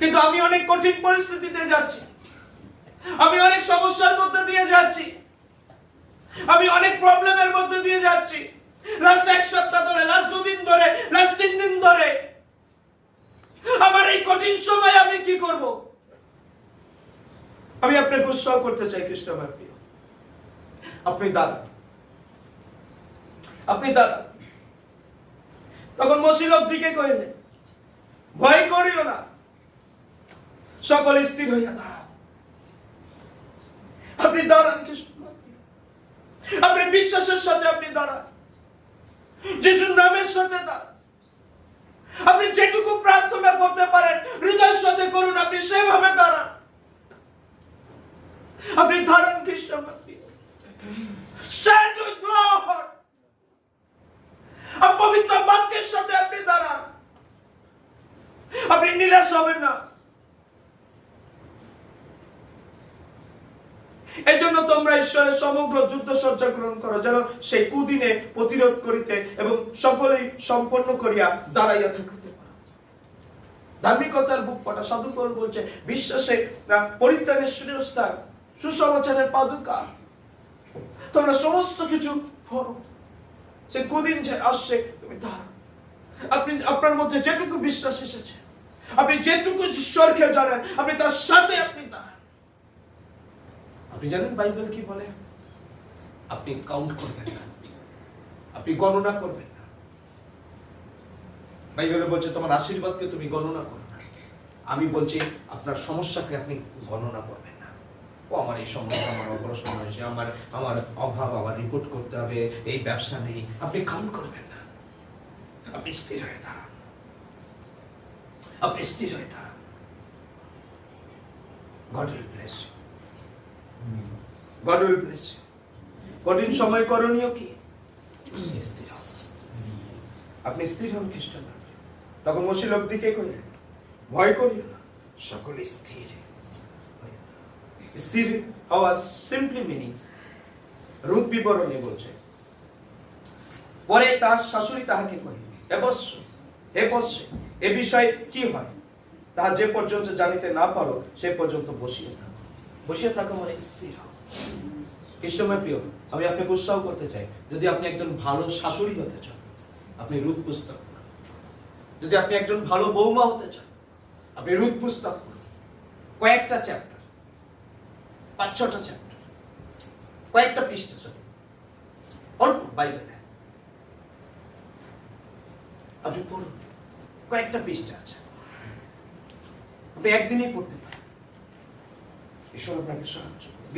কিন্তু আমি অনেক কঠিন পরিস্থিতিতে যাচ্ছি, আমি অনেক সমস্যার মধ্যে দিয়ে যাচ্ছি, আমি অনেক প্রবলেমের মধ্যে দিয়ে যাচ্ছি। লাস্ট এক সপ্তাহ ধরে, লাস্ট 2 দিন ধরে, লাস্ট 3 দিন ধরে আমার এই কঠিন সময় আমি কি করব? আমি আপনাকে উৎসাহ করতে চাই খ্রিস্ট আমার প্রিয়, আপনি দাঁড়ান, আপনি দাঁড়ান। তখন মসিহ লোকটিকে কহিলেন, ভয় করিও না, সকলে স্থির হইয়া দাঁড়াও। আপনি দাঁড়ান খ্রিস্ট, আপনি বিশ্বাসের সাথে আপনি দাঁড়ান, যিশুর নামের সাথে দাঁড়ান। আপনি যেটুকু প্রার্থনা করতে পারেন হৃদয়ের সাথে করুন, আপনি সেভাবে দাঁড়ান, আপনি দাঁড়ান খ্রিস্ট আমার প্রিয়। Stand with Lord, পবিত্র বাক্যের সাথে আপনি দাঁড়ান, আপনি নিরাশ হবেন না। এই জন্য তোমরা ঈশ্বরের সমগ্র যুদ্ধ সজ্জা গ্রহণ করো, যেন সেই কুদিনে প্রতিরোধ করিতে এবং সকলেই সম্পন্ন করিয়া দাঁড়াইয়া থাকিতে পারো। ধার্মিকতার বুক পাটা সাধু পৌল বলছে, বিশ্বাসে পরিত্রাণের শিরস্ত্রাণ, সুসমাচারের পাদুকা। তোমরা সমস্ত কিছু করো, সে কুদিন যে আসছে তুমি দাঁড়াও। আপনি আপনার মধ্যে যেটুকু বিশ্বাস এসেছে, আপনি যেটুকু ঈশ্বরকে জানেন, আপনি তার সাথে আপনি দাঁড়ান। আপনি জানেন বাইবেল কি বলে? আপনি কাউন্ট করবেন না, আপনি গণনা করবেন না। বাইবেলে বলছে তোমার আশীর্বাদকে তুমি গণনা করো না। আমি বলছি আপনার সমস্যাকে আপনি গণনা করবেন না। ও আমার এই সমস্যা, আমার অপারেশন হয়েছে, আমার আমার অভাব, আমার রিপোর্ট করতে হবে, এই ব্যবসা নেই, আপনি কাউন্ট করবেন না। আপনি স্থির হয়ে দাঁড়ান, আপনি স্থির হয়ে দাঁড়ান। God will bless you. God will bless you. কঠিন সময় করণীয় কি? স্থির হন। আপনি স্থির হন খ্রিস্টান। তখন মসিহ লোকটিকে কইলেন, ভয় করিও না, সকলে স্থির। স্থির হওয়া সিম্পলি মিনিং রূপ বিবরণী বলছে। পরে তার শাশুড়ি তাহাকে কহিল, হে বৎস, এ বিষয়ে কি হয় তাহা যে পর্যন্ত জানিতে না পারো সে পর্যন্ত বসিয়ে থাকো। বসিয়ে থাকো মানে স্থির হও। খ্রিস্টময় প্রিয়, আমি আপনাকে উৎসাহ করতে চাই, যদি আপনি একজন ভালো শাশুড়ি হতে চান, আপনি রূথ পুস্তক পড়ুন। যদি আপনি একজন ভালো বৌমা হতে চান, আপনি রূথ পুস্তক পড়ুন। কয়েকটা চ্যাপ্টার, 5-6টা চ্যাপ্টার, কয়েকটা পৃষ্ঠা, চলে অল্প বাইবেলে আপনি পড়ুন। কয়েকটা পৃষ্ঠা আছে, আপনি একদিনই পড়তে পারেন। ঈশ্বর আপনাকে সাহায্য করুন।